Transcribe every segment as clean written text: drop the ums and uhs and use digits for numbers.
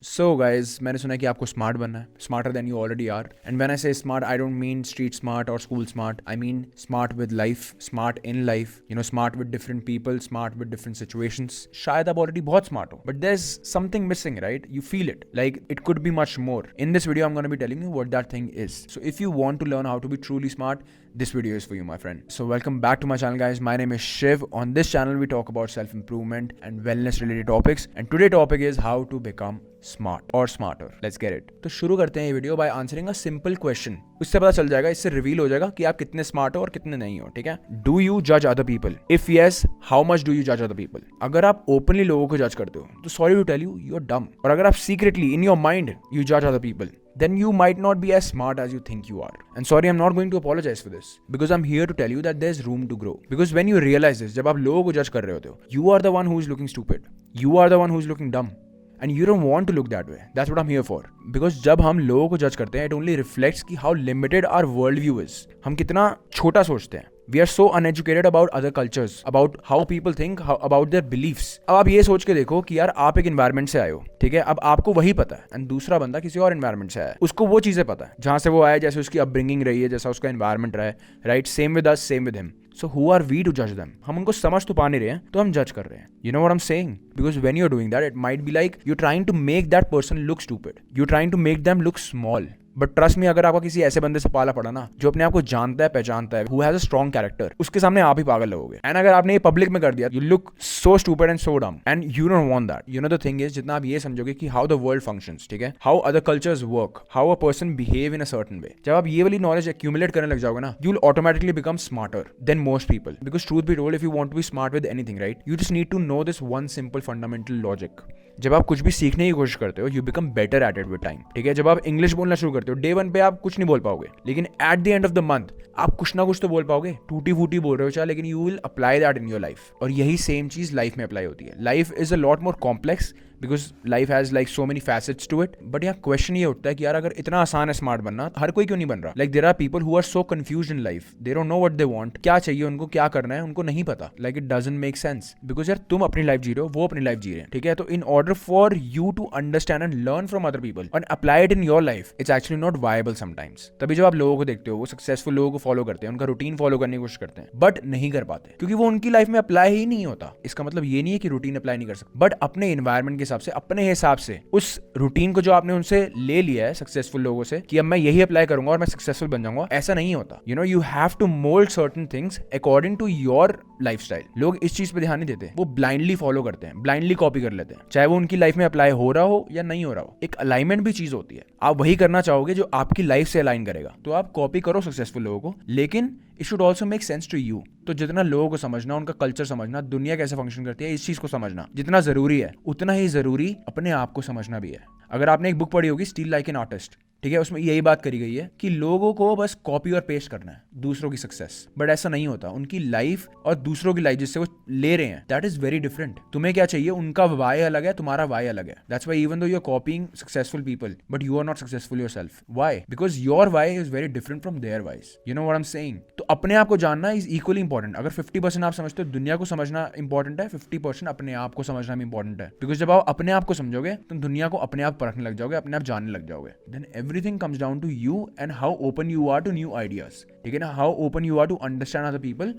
So guys मैंने सुना है कि आपको स्मार्ट बनना है, smarter than you already are. And when I say smart, I don't mean street smart और school smart. I mean smart with life, smart in life, smart with different people, smart with different situations. शायद आप already बहुत smart हो, but there is something missing, right? You feel it like it could be much more. In this video I am gonna be telling you what that thing is. So if you want to learn how to be truly smart, this video is for you, my friend. So welcome back to my channel, guys. My name is Shiv. On this channel we talk about self improvement and wellness related topics, and today's topic is how to become smart or smarter. Let's get it. तो शुरू करते हैं ये video by answering a simple question. उससे पता चल जाएगा, इससे रिवील हो जाएगा कि आप कितने स्मार्ट हो और कितने नहीं हो। ठीक है? डू यू जज other people? If yes, how much do you जज अदर पीपल? अगर आप ओपनली लोगों को जज करते हो तो sorry to tell you, you are dumb. और अगर आप secretly in your mind you जज other people, then you might not be as smart as you think you are. And sorry, I'm not going to apologize for this, because I'm here to tell you that there's room to grow. Because when you realize this, जब आप लोगों को जज कर रहे होते हो, you are the one who is looking stupid. You are the one who is looking dumb. And you don't want to look that way. That's what I'm here for. Because जब हम लोगों को जज करते हैं, it only reflects कि how limited our worldview is. हम कितना छोटा सोचते हैं. We are so uneducated about other cultures, about how people think, about their beliefs. अब आप ये सोच के देखो कि यार आप एक environment से आए हो, ठीक है? अब आपको वही पता है, एंड दूसरा बंदा किसी और environment से आया है, उसको वो चीजें पता है जहां से वो आया, जैसे उसकी अपब्रिंगिंग रही है, जैसा उसका environment रहा है, right? Same with us, same with him. So who are we to judge them? हम उनको समझ तो पा नहीं रहे हैं, तो हम जज कर रहे हैं. You know what I'm saying? Because when you're doing that, it might be like you're trying to make that person look stupid. You're trying to make them look small. But trust में, अगर आपको किसी ऐसे बंदे से पाला पड़ा ना, जो अपने आप को जानता है, पहचानता है, who has a strong character, उसके सामने आप ही पागल लगोगे. एंड अगर आपने ये पब्लिक में कर दिया, you look so stupid and so dumb, and you don't want that. You know the thing is, जितना आप ये समझोगे कि हाउ द वर्ल्ड फंक्शंस, ठीक है, how other cultures work, how a person behave in a certain way, जब आप ये वाली नॉलेज एक्यूमुलेट करने लग जाओगे ना, you will automatically become smarter than most people. Because truth be told, if you want to be smart with anything, right, you just need to know this one simple fundamental logic. जब आप कुछ भी सीखने की कोशिश करते हो, you become better at it with time. ठीक है? जब आप इंग्लिश बोलना शुरू करते हो, डे 1 पे आप कुछ नहीं बोल पाओगे, लेकिन at the end of the month आप कुछ ना कुछ तो बोल पाओगे. टूटी फूटी बोल रहे हो चाहे, लेकिन you will apply that in your life. और यही सेम चीज लाइफ में अप्लाई होती है. Life is a lot more complex, because life has like so many facets to it. But यहाँ क्वेश्चन ये उठता है कि यार अगर इतना आसान है स्मार्ट बनना, हर कोई क्यों नहीं बन रहा? Like there are people who are so confused in life, they don't know what they want. क्या चाहिए उनको, क्या करना है, उनको नहीं पता. Like it doesn't make sense, because यार तुम अपनी लाइफ जी रहे हो, वो अपनी लाइफ जी रहे हैं. ठीक है? तो in order for you to understand and learn from other people and apply it in your life, it's actually not viable sometimes. तभी जब आप लोगों को देखते हो, वो सक्सेसफुल लोगों को फॉलो करते हैं, उनका रूटीन फॉलो करने की कोशिश करते हैं, बट नहीं कर पाते, क्योंकि वो उनकी लाइफ में अप्लाई ही नहीं होता. इसका मतलब ये नहीं है कि रूटीन अप्लाई नहीं कर सकते, बट अपने एनवायरमेंट के हिसाब से, अपने हिसाब से, उस रूटीन को जो आपने उनसे ले लिया है सक्सेसफुल लोगों से, कि अब मैं यही अप्लाई करूंगा और मैं सक्सेसफुल बन जाऊंगा, ऐसा नहीं होता. You have to mould certain things according to your lifestyle. लोग इस चीज पे ध्यान नहीं देते, वो ब्लाइंडली फॉलो करते हैं, ब्लाइंडली कॉपी कर लेते हैं, चाहे वो उनकी लाइफ में अप्लाई हो रहा हो या नहीं हो रहा हो. एक अलाइनमेंट भी चीज होती है. आप वही करना चाहोगे जो आपकी लाइफ से अलाइन करेगा, तो आप कॉपी करो सक्सेसफुल लोगों को, लेकिन it should also make sense to you. तो जितना लोगों को समझना, उनका कल्चर समझना, दुनिया कैसे फंक्शन करती है, इस चीज को समझना जितना जरूरी है, उतना ही जरूरी अपने आप को समझना भी है. अगर आपने एक बुक पढ़ी होगी, स्टील लाइक एन आर्टिस्ट, ठीक है, उसमें यही बात करी गई है कि लोगों को बस कॉपी और पेस्ट करना है दूसरों की सक्सेस. बट ऐसा नहीं होता. उनकी लाइफ और दूसरों की लाइफ जिससे वो ले रहे हैं, दैट इज वेरी डिफरेंट. तुम्हें क्या चाहिए, उनका वाई अलग है, तुम्हारा वाई अलग है. That's why even though you are copying successful people, but you are not successful yourself. Why? Because your why is very different from their whys. You know what I am saying? तो अपने आप को जानना is equally important. अगर 50% आप समझते हो दुनिया को समझना इंपॉर्टेंट है, 50% अपने आप को समझना भी इंपॉर्टेंट है. बिकॉज जब आप अपने आप को समझोगे, तुम दुनिया को अपने आप परखने लग जाओगे, अपने आप जानने लग जाओगे. Then everything comes down to you and how open you are to new ideas. ठीक है ना? how open you are to understand other people.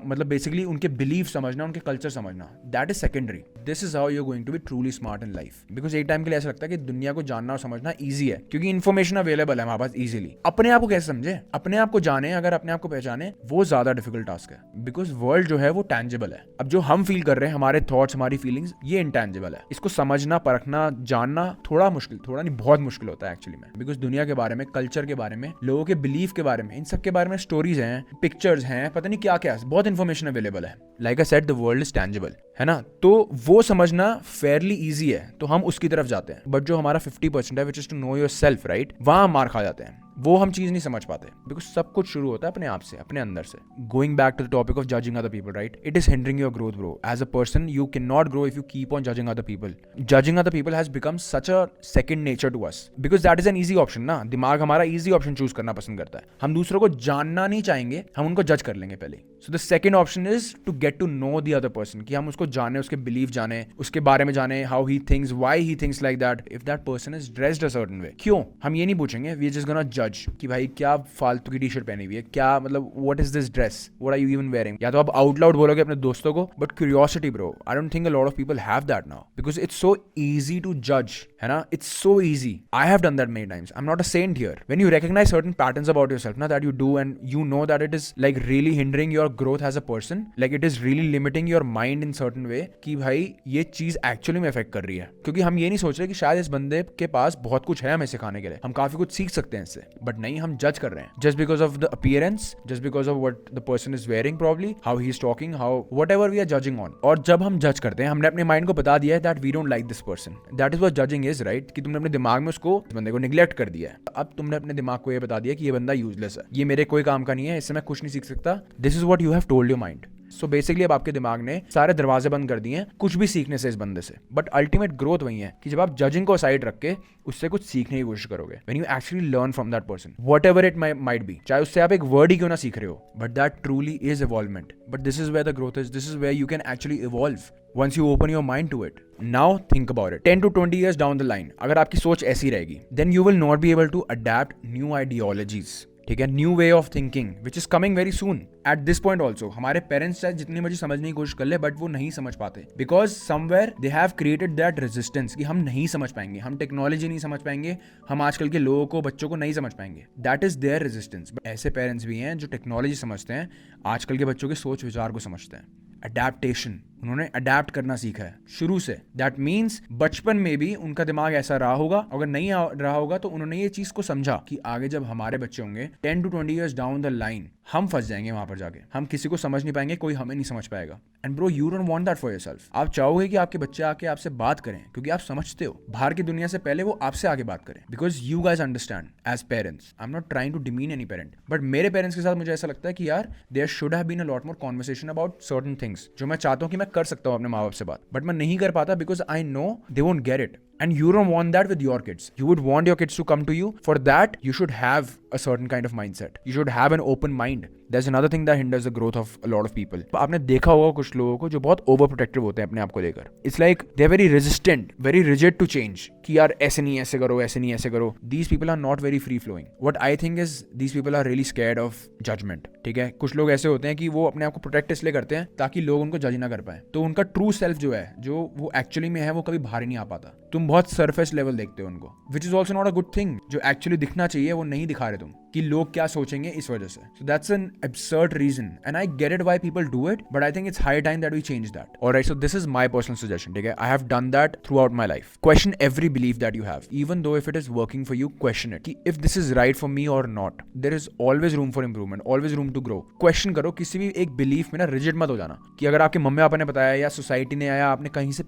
मतलब बेसिकली उनके बिलीफ समझना, उनके कल्चर समझना, that is secondary. This is how you're going to be truly smart in life. Because एक time के लिए ऐसा लगता है कि दुनिया को जानना और समझना ईजी है, क्योंकि इन्फॉर्मेशन अवेलेबल है हमारे पास इजीली. अपने आप को कैसे समझे, अपने आप को जाने, अगर अपने आप को पहचाने, वो ज्यादा डिफिकल्ट टास्क है. बिकॉज वर्ल्ड जो है वो टैंजिबल है. अब जो हम फील कर रहे हैं, हमारे थॉट्स, हमारी फीलिंग्स, ये इंटैंजिबल है. इसको समझना, परखना, जानना थोड़ा मुश्किल, थोड़ा नहीं बहुत मुश्किल होता है एक्चुअली में. बिकॉज दुनिया के बारे में, कल्चर के बारे में, लोगों के बिलीफ के बारे में, इन सब के बारे में स्टोरीज हैं, पिक्चर्स हैं, पता नहीं क्या क्या, बहुत इन्फॉर्मेशन अवेलेबल है. Like I said, the world is tangible, है ना? तो वो समझना फेयरली इजी है, तो हम उसकी तरफ जाते हैं. बट जो हमारा 50% है, which is to know yourself, right, वहां मार खा जाते हैं. वो हम चीज नहीं समझ पाते, बिकॉज सब कुछ शुरू होता है अपने आप से, अपने अंदर से. Going back to the topic of judging other people, right, it is hindering your growth bro. As a person you can not grow if you keep on judging other people. Judging other people has become such a second nature to us, because that is an easy option ना. दिमाग हमारा easy option choose करना पसंद करता है. हम दूसरों को जानना नहीं चाहेंगे, हम उनको जज कर लेंगे पहले. So the second option is to get to know the other person, कि हम उसको जाने, उसके बिलीव जाने, उसके बारे में जाने, how he thinks, why he thinks like that, if that person is dressed a certain way. क्यों हम ये नहीं पूछेंगे, वी आर जस्ट गोना जज कि भाई क्या फालतू की टी शर्ट पहनी हुई है, क्या मतलब what is this dress, what are you even wearing. या तो आप आउट लाउड बोलोगे अपने दोस्तों को, but curiosity bro, I don't think a lot of people have that now, because it's so easy to judge, है ना. It's so easy. I have done that many times. I'm not a saint here. When you recognize certain patterns about yourself, that you do, and you know that it is like really hindering your growth as a person, like it is really limiting your mind in certain way, कि भाई ये चीज actually में affect कर रही है. क्योंकि हम ये नहीं सोच रहे कि शायद इस बंदे के पास बहुत कुछ है हमें सिखाने के लिए, हम काफी कुछ सीख सकते हैं इससे, बट नहीं, हम जज कर रहे हैं just because of the appearance, just because of what the person is wearing, probably how he is talking, how whatever we are judging on. और जब हम जज करते हैं, हमने अपने माइंड को बता दिया है that we don't like this person. That is what judging is, right? कि तुमने अपने दिमाग में उसको, इस बंदे को निगलेक्ट कर दिया है. अब तुमने अपने दिमाग को ये बता दिया कि ये बंदा यूजलेस है, ये मेरे कोई काम का नहीं है, इससे मैं कुछ नहीं सीख सकता. This is what you have told your mind. So basically अब आपके दिमाग ने सारे दरवाजे बंद कर दिए हैं कुछ भी सीखने से इस बंदे से. बट अल्टीमेट ग्रोथ वही है कि जब आप जजिंग को साइड रख के उससे कुछ सीखने की कोशिश करोगे. When you actually learn from that person, whatever it might be, चाहे उससे आप एक वर्ड ही क्यों ना सीख रहे हो, but that truly is evolvement. But this is where the growth is, this is where you can actually evolve once you open your mind to it. Now think about it. 10 to 20 years down the line, अगर आपकी सोच ऐसी रहेगी, then you will not be able to adapt new ideologies. ठीक है, new way of thinking which is coming very soon. At this point also हमारे parents चाहे जितनी मर्जी समझने की कोशिश कर ले, बट वो नहीं समझ पाते, because somewhere they have created that resistance कि हम नहीं समझ पाएंगे, हम टेक्नोलॉजी नहीं समझ पाएंगे, हम आजकल के लोगों को, बच्चों को नहीं समझ पाएंगे. That is their resistance. ऐसे पेरेंट्स भी हैं जो टेक्नोलॉजी समझते हैं, आजकल के बच्चों के सोच विचार को समझते हैं. अडेप्टेशन, उन्होंने अडेप्ट करना सीखा है शुरू से. दैट मीन्स बचपन में भी उनका दिमाग ऐसा रहा होगा, अगर नहीं रहा होगा तो उन्होंने ये चीज को समझा कि आगे जब हमारे बच्चे होंगे 10 to 20 years down the line, हम फंस जाएंगे वहां पर जाके, हम किसी को समझ नहीं पाएंगे, कोई हमें नहीं समझ पाएगा. And bro, you don't want that for yourself. आप चाहोगे कि आपके बच्चे आके आपसे बात करें, क्योंकि आप समझते हो बाहर की दुनिया से पहले वो आपसे आगे बात करें, because you guys understand as parents. I am not trying to demean any parent, but मेरे पेरेंट्स के साथ मुझे ऐसा लगता है कि यार there should have been a lot more conversation about certain things, जो मैं चाहता हूं कि मैं कर सकता हूं अपने माँ बाप से बात, बट मैं नहीं कर पाता because I know they won't get it. And you don't want that with your kids. You would want your kids to come to you. For that, you should have a certain kind of mindset. You should have an open mind. There's another thing that hinders the growth of a lot of people. आपने देखा होगा कुछ लोगों को जो बहुत over protective होते हैं अपने आप को लेकर. It's like they're very resistant, very rigid to change. कि यार ऐसे नहीं ऐसे करो, ऐसे नहीं ऐसे करो. These people are not very free flowing. What I think is these people are really scared of judgment. ठीक है, कुछ लोग ऐसे होते हैं कि वो अपने आप को प्रोटेक्ट इसलिए करते हैं ताकि लोग उनको जज ना कर पाए. तो उनका ट्रू सेल्फ जो है, जो वो एक्चुअली में है, वो कभी बाहर ही नहीं आ पाता. तुम बहुत सरफेस लेवल देखते हो उनको, which is also not a good thing. जो एक्चुअली दिखना चाहिए वो नहीं दिखा रहे तुम, कि लोग क्या सोचेंगे इस वजह से. So that's an absurd reason, and I get it why people do it, but I think it's high time that we change that. Alright, so this is my personal suggestion. ठीक है, I have done that throughout my life. Question every belief that you have, even though if it is working for you, question it कि if this is right for me और not. There is always room for improvement, always room to grow. Question करो, किसी भी एक belief में ना rigid मत हो जाना कि अगर आपके मम्मी पापा ने बताया या सोसाइटी ने आया, आपने कहीं से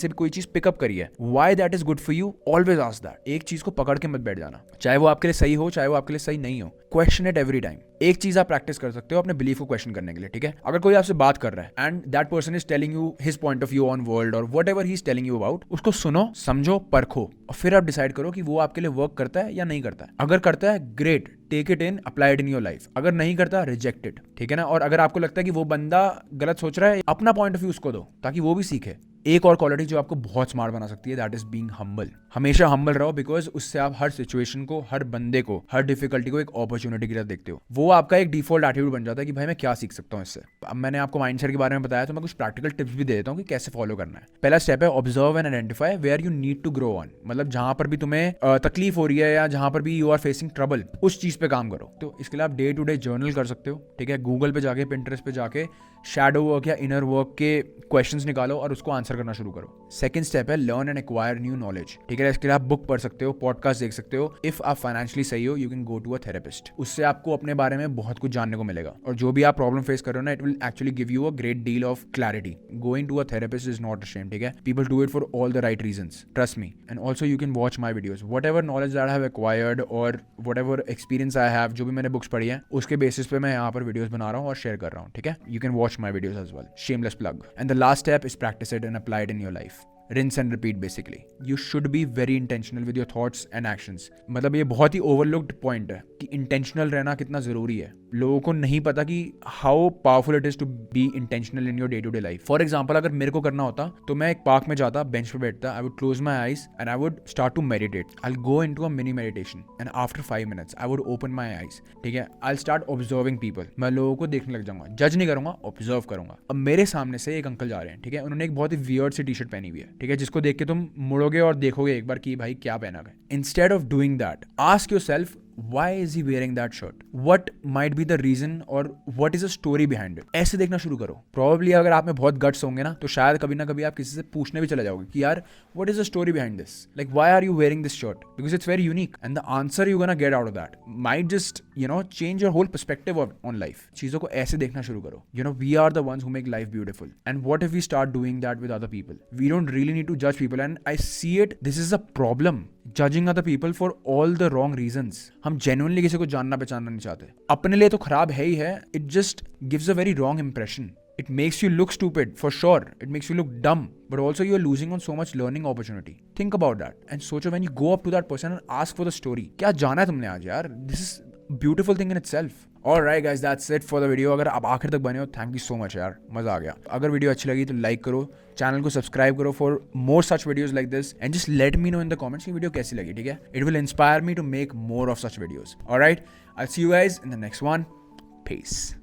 भी कोई चीज पिकअप करी है, why that is good for you. Always ask that. एक चीज को पकड़ के मत बैठ जाना, चाहे वो आपके लिए सही हो, चाहे वो आपके लिए सही नहीं हो. Question it every time. एक चीज आप प्रैक्टिस कर सकते हो अपने बिलीफ को क्वेश्चन करने के लिए. ठीक है, अगर कोई आपसे बात कर रहा है and that person is telling you his point of view on world और whatever he is telling you about, उसको सुनो, समझो, परखो, और फिर आप डिसाइड करो कि वो आपके लिए वर्क करता है या नहीं करता है. अगर करता है, great, take it in, apply it in your life. अगर नहीं करता, रिजेक्ट इट. ठीक है ना. और अगर आपको लगता है कि वो बंदा गलत सोच रहा है, अपना पॉइंट ऑफ व्यू उसको दो ताकि वो भी सीखे. एक और क्वालिटी जो आपको बहुत स्मार्ट बना सकती है, दैट इज बीइंग हम्बल. हमेशा हम्बल रहो, बिकॉज उससे आप हर सिचुएशन को, हर बंदे को, हर डिफिकल्टी को एक अपॉर्चुनिटी की तरह देखते हो. वो आपका एक डिफॉल्ट एटीट्यूड बन जाता है कि भाई मैं क्या सीख सकता हूँ इससे. अब मैंने आपको माइंडसेट के बारे में बताया, तो मैं कुछ प्रैक्टिकल टिप्स भी दे देता हूँ कि कैसे फॉलो करना है. पहला स्टेप है observe and identify where you need to grow on. मतलब जहां पर भी तुम्हें तकलीफ हो रही है या जहां पर भी यू आर फेसिंग ट्रबल, उस चीज पे काम करो. तो इसके लिए आप डे टू डे जर्नल कर सकते हो. ठीक है, गूगल पे जाके, पिंटरेस्ट पे जाके शैडो वर्क या इनर वर्क के क्वेश्चंस निकालो और उसको आंसर करना शुरू करो। सेकंड स्टेप है learn and acquire new knowledge. ठीक है, इसके लिए आप बुक पढ़ सकते हो, पॉडकास्ट देख सकते हो। इफ आप फाइनेंशियली सही हो, you can go to a therapist. उससे आपको अपने बारे में बहुत कुछ जानने को मिलेगा, और जो भी आप प्रॉब्लम फेस कर रहे हो ना, it will actually give you a great deal of clarity. Going to a therapist is not a shame, ठीक है, people do it for all the right reasons, trust me. And also you can watch my videos, whatever knowledge that I have acquired और whatever experience I have, जो भी मैंने books पढ़ी है उसके basis पे मैं यहाँ पर वीडियोज बना रहा हूँ और शेयर कर रहा हूँ। ठीक है, you can watch my videos as well, shameless plug. And the last step is practice it and apply it in your life. Rinse and repeat basically. You should be very intentional with your thoughts and actions. मतलब ये बहुत ही overlooked point है कि intentional रहना कितना ज़रूरी है। लोगों को नहीं पता कि how powerful it is to be intentional in your day-to-day life. For example, अगर मेरे को करना होता तो मैं एक पार्क में जाता, बेंच पे बैठता, I would close my eyes and I would start to meditate. I'll go into a mini meditation and after 5 minutes I would open my eyes. ठीक है, I'll start observing people. मैं लोगों को देखने लग जाऊंगा, जज नहीं करूंगा, ऑब्जर्व करूंगा। अब मेरे सामने से एक अंकल जा रहे हैं, ठीक है, उन्होंने एक बहुत ही वियर्ड सी टी-शर्ट पहनी हुई है, ठीक है, जिसको देख के तुम मुड़ोगे और देखोगे एक बार कि भाई क्या पहना है। Instead of doing that, ask yourself why is he wearing that shirt? What might be the reason or what is the story behind it? ऐसे देखना शुरू करो। Probably अगर आप में बहुत guts होंगे ना, तो शायद कभी ना कभी आप किसी से पूछने भी चले जाओगे कि यार what is the story behind this? Like why are you wearing this shirt? Because it's very unique and the answer you're gonna get out of that might just, you know, change your whole perspective on life. चीजों को ऐसे देखना शुरू करो। You know, we are the ones who make life beautiful. And what if we start doing that with other people? We don't really need to judge people, and I see it, this is a problem. Judging other people for all the wrong reasons. हम genuinely किसी को जानना पहचानना नहीं चाहते। अपने लिए तो खराब है ही है, it just gives a very wrong impression. It makes you look stupid, for sure. It makes you look dumb, but also you're losing on so much learning opportunity. Think about that and सोचो when you go up to that person and ask for the story. क्या जाना है तुमने आज यार? This is a beautiful thing in itself. Alright guys, that's it for the video. अगर आप आखिर तक बने हो, थैंक यू सो मच यार, मजा आ गया। अगर वीडियो अच्छी लगी तो लाइक करो, चैनल को सब्सक्राइब करो for more such videos like this, and just let me know in the comments कि वीडियो कैसी लगी, ठीक है? It will inspire me to make more of such videos. Alright, I see you guys in the next one. Piece.